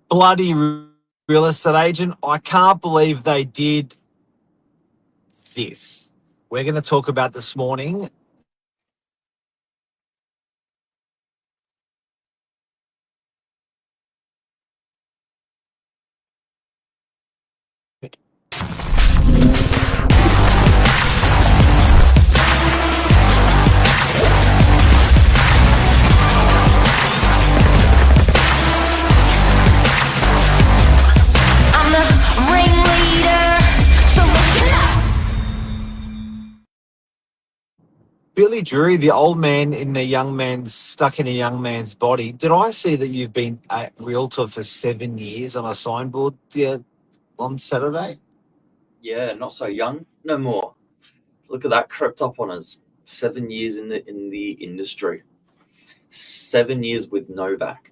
bloody real estate agent. I can't believe they did this. We're going to talk about this morning. I'm the ringleader, so listen up. Billy Drury, the old man in a young man's stuck in a young man's body. Did I see that you've been a realtor for 7 years on a signboard on Saturday? Yeah, not so young, no more. Look at that, crept up on us. 7 years in the industry. 7 years with Novak.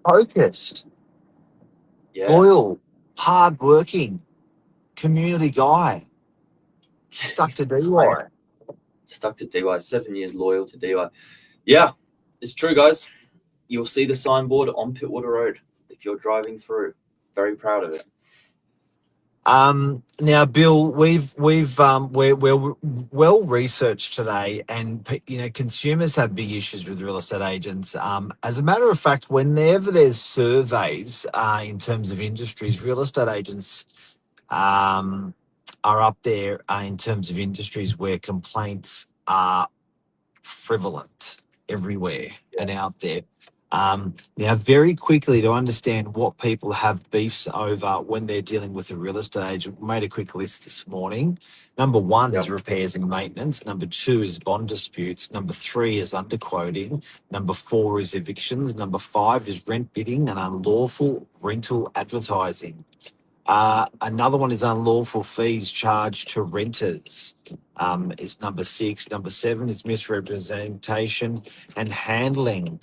Focused, Yeah. loyal, hard-working, community guy. Stuck to DY. Stuck to DY. 7 years loyal to DY. Yeah, it's true, guys. You'll see the signboard on Pittwater Road if you're driving through. Very proud of it. Now, Bill, we're well researched today, and consumers have big issues with real estate agents. As a matter of fact, whenever there's surveys in terms of industries, real estate agents are up there in terms of industries where complaints are prevalent everywhere and out there. Now, very quickly, to understand what people have beefs over when they're dealing with a real estate agent, we made a quick list this morning. Number one is repairs and maintenance. Number two is bond disputes. Number three is underquoting. Number four is evictions. Number five is rent bidding and unlawful rental advertising. Another one is unlawful fees charged to renters. Is number six. Number seven is misrepresentation and handling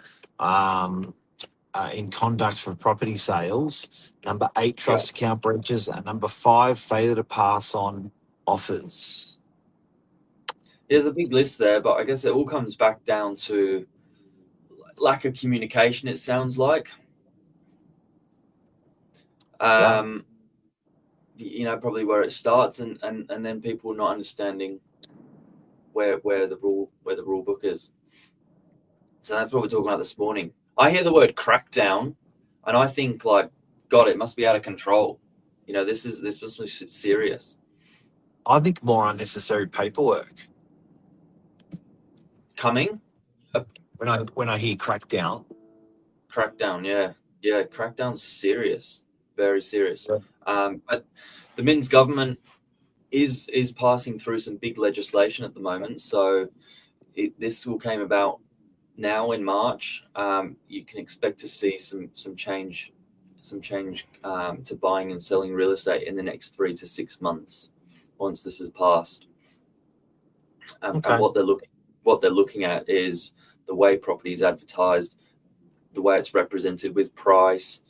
in conduct for property sales. Number eight, trust account breaches. And number five, failure to pass on offers. There's a big list there, but I guess it all comes back down to lack of communication, it sounds like. Probably where it starts, and then people not understanding where the rule book is. So that's what we're talking about this morning. I hear the word crackdown, and I think, like, God, it must be out of control. This must be serious. I think more unnecessary paperwork. Coming? When I hear crackdown. Crackdown, yeah, crackdown's serious, very serious. Yeah. But the Minns government is passing through some big legislation at the moment. So this all came about now in March. You can expect to see some change to buying and selling real estate in the next 3 to 6 months once this is passed. And what they're looking at is the way property is advertised, the way it's represented with price,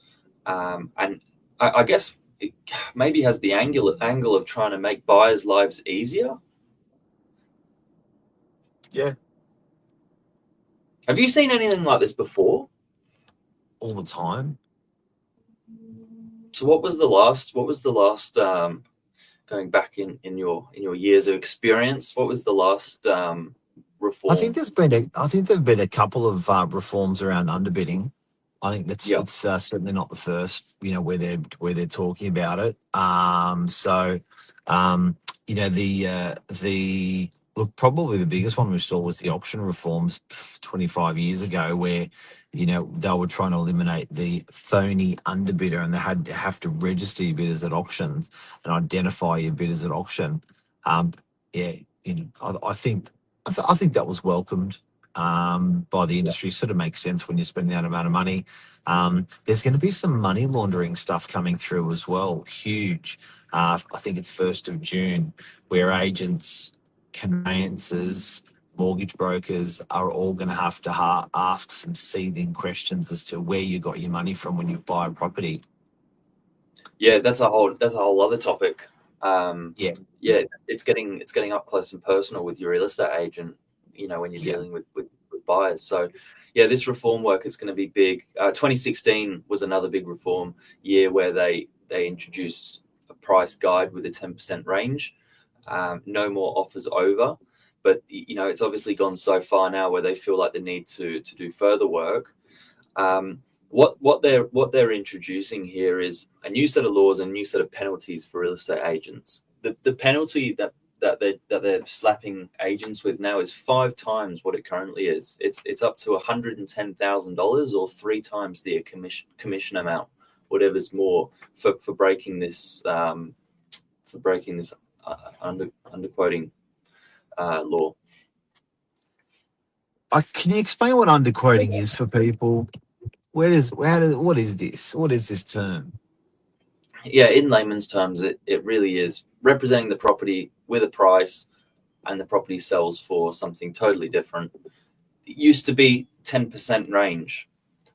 and I guess it maybe has the angle of trying to make buyers' lives easier. Yeah. Have you seen anything like this before? All the time. So what was the last going back in your years of experience, what was the last reform? I think there've been a couple of reforms around underbidding. I think it's certainly not the first, where they're talking about it. Probably the biggest one we saw was the auction reforms 25 years ago, where they were trying to eliminate the phony underbidder, and they have to register your bidders at auctions and identify your bidders at auction. I think that was welcomed by the industry. Sort of makes sense when you spend that amount of money. There's going to be some money laundering stuff coming through as well. Huge. I think it's 1st of June, where agents, conveyancers, mortgage brokers are all going to have to ask some seething questions as to where you got your money from when you buy a property. Yeah, that's a whole other topic. It's getting up close and personal with your real estate agent. When you're dealing with buyers. So, yeah, this reform work is going to be big. 2016 was another big reform year where they introduced a price guide with a 10% range. No more offers over. But, you know, it's obviously gone so far now where they feel like they need to do further work. What they're introducing here is a new set of laws and a new set of penalties for real estate agents. The penalty that they're slapping agents with now is 5 times what it currently is. It's up to $110,000 or 3 times the commission amount, whatever's more for breaking this underquoting law. Can you explain what underquoting is for people? What is this? What is this term? Yeah, in layman's terms, it really is representing the property with a price and the property sells for something totally different. It used to be 10% range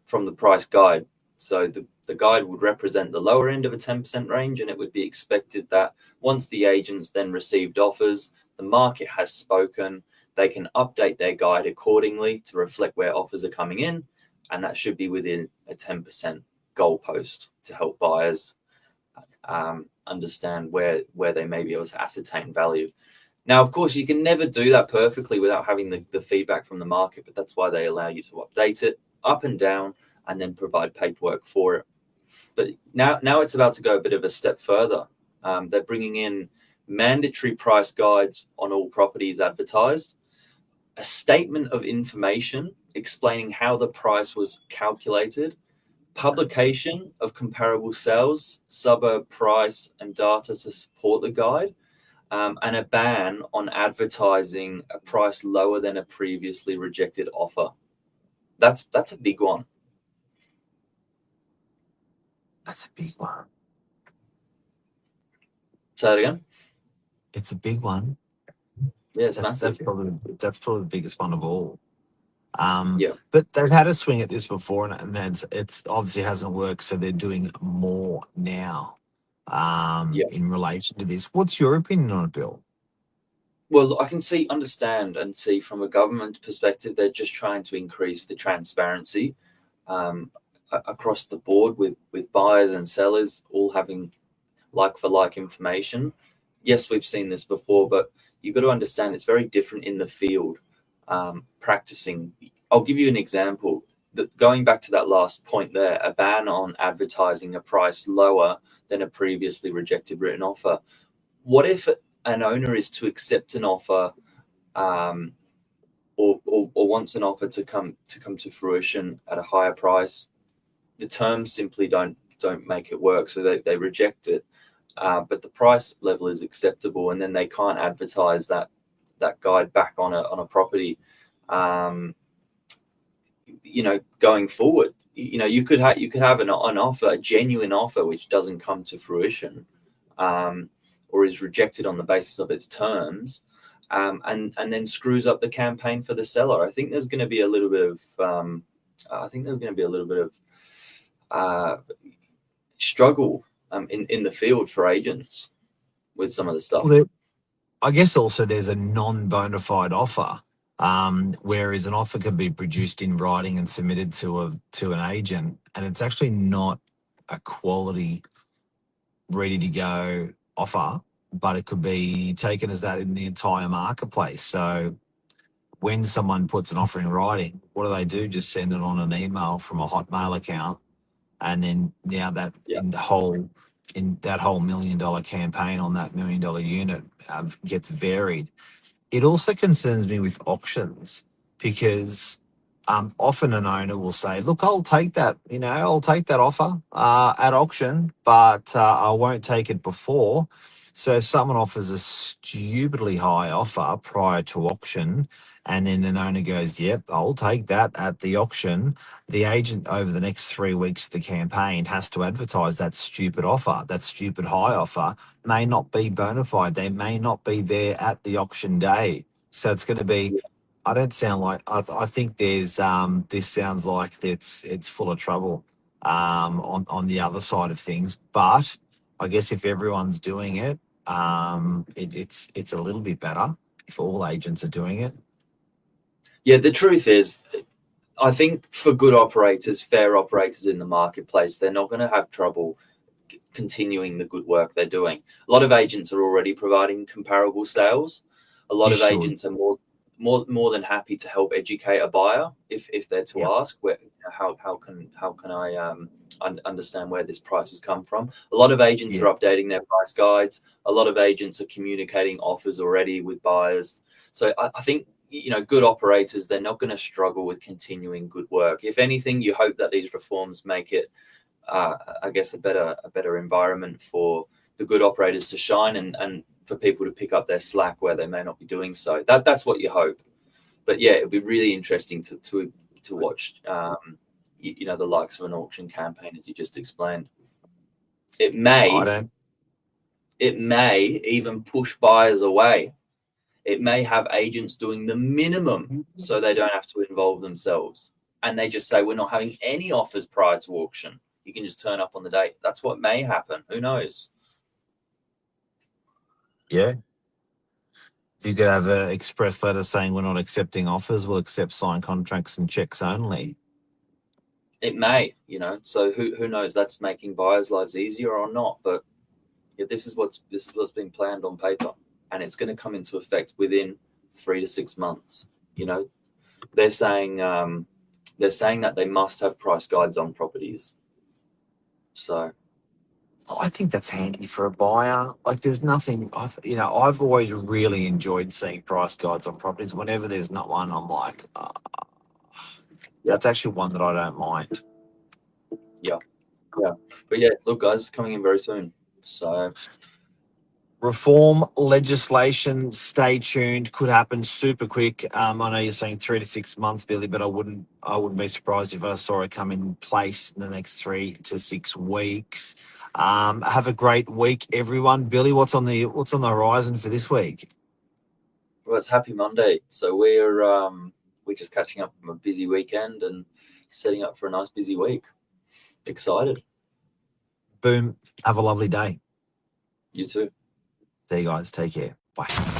from the price guide. So the guide would represent the lower end of a 10% range, and it would be expected that once the agents then received offers, the market has spoken, they can update their guide accordingly to reflect where offers are coming in, and that should be within a 10% goalpost to help buyers understand where they may be able to ascertain value. Now, of course, you can never do that perfectly without having the feedback from the market, but that's why they allow you to update it up and down and then provide paperwork for it. But now it's about to go a bit of a step further. They're bringing in mandatory price guides on all properties advertised, a statement of information explaining how the price was calculated, publication of comparable sales, suburb price and data to support the guide, and a ban on advertising a price lower than a previously rejected offer. That's a big one. That's a big one. Say it again. It's a big one. Yeah, it's massive. That's probably the biggest one of all. Yeah. But they've had a swing at this before, and it's obviously hasn't worked. So they're doing more now. In relation to this, what's your opinion on it, Bill? Well, I can understand and see from a government perspective, they're just trying to increase the transparency across the board with buyers and sellers all having like for like information. Yes, we've seen this before, but you've got to understand it's very different in the field. Practicing. I'll give you an example. Going back to that last point there, a ban on advertising a price lower than a previously rejected written offer. What if an owner is to accept an offer or wants an offer to come to fruition at a higher price? The terms simply don't make it work, so they reject it. But the price level is acceptable, and then they can't advertise that guide back on a property. Going forward, you could have an offer, a genuine offer, which doesn't come to fruition, or is rejected on the basis of its terms, and then screws up the campaign for the seller. I think there's going to be a little bit of struggle in the field for agents with some of the stuff. Well, I guess also there's a non-bona fide offer, whereas an offer can be produced in writing and submitted to an agent, and it's actually not a quality, ready to go offer, but it could be taken as that in the entire marketplace. So when someone puts an offer in writing, what do? Just send it on an email from a Hotmail account, and then now that in that whole $1 million campaign on that $1 million unit gets varied. It also concerns me with auctions, because often an owner will say, look, I'll take that offer at auction, but I won't take it before. So if someone offers a stupidly high offer prior to auction, and then an owner goes, yep, I'll take that at the auction, the agent over the next 3 weeks of the campaign has to advertise that stupid offer. That stupid high offer may not be bona fide. They may not be there at the auction day. So it's going to be, I think there's, this sounds like it's full of trouble on the other side of things. But I guess if everyone's doing it, it's a little bit better if all agents are doing it. Yeah, the truth is, I think for good operators, fair operators in the marketplace, they're not going to have trouble continuing the good work they're doing. A lot of agents are already providing comparable sales. A lot You of should. agents are more than happy to help educate a buyer if they're to Yep. ask where how can I understand where this price has come from. A lot of agents Yeah. are updating their price guides. A lot of agents are communicating offers already with buyers. So I think, you know, good operators, they're not going to struggle with continuing good work. If anything, you hope that these reforms make it I guess a better environment for the good operators to shine and for people to pick up their slack where they may not be doing so. That's what you hope. But yeah, it'd be really interesting to watch you know, the likes of an auction campaign, as you just explained. It I may even push buyers away. It may have agents doing the minimum so they don't have to involve themselves, and they just say, we're not having any offers prior to auction. You can just turn up on the date. That's what may happen. Who knows? Yeah. If you could have an express letter saying we're not accepting offers, we'll accept signed contracts and checks only. It may, you know. So who knows? That's making buyers' lives easier or not. But yeah, this is what's been planned on paper, and it's going to come into effect within 3 to 6 months. You know, they're saying that they must have price guides on properties. So I think that's handy for a buyer. Like, there's nothing, you know, I've always really enjoyed seeing price guides on properties. Whenever there's not one, I'm like, that's actually one that I don't mind. yeah. But yeah, look, guys, coming in very soon. So Reform legislation, stay tuned. Could happen super quick. I know you're saying 3 to 6 months, Billy, but I wouldn't be surprised if I saw it come in place in the next 3 to 6 weeks. Have a great week, everyone. Billy, what's on the horizon for this week? well, it's Happy Monday, so we're just catching up from a busy weekend and setting up for a nice busy week. Excited. Boom. Have a lovely day. You too. See you guys. Take care. Bye.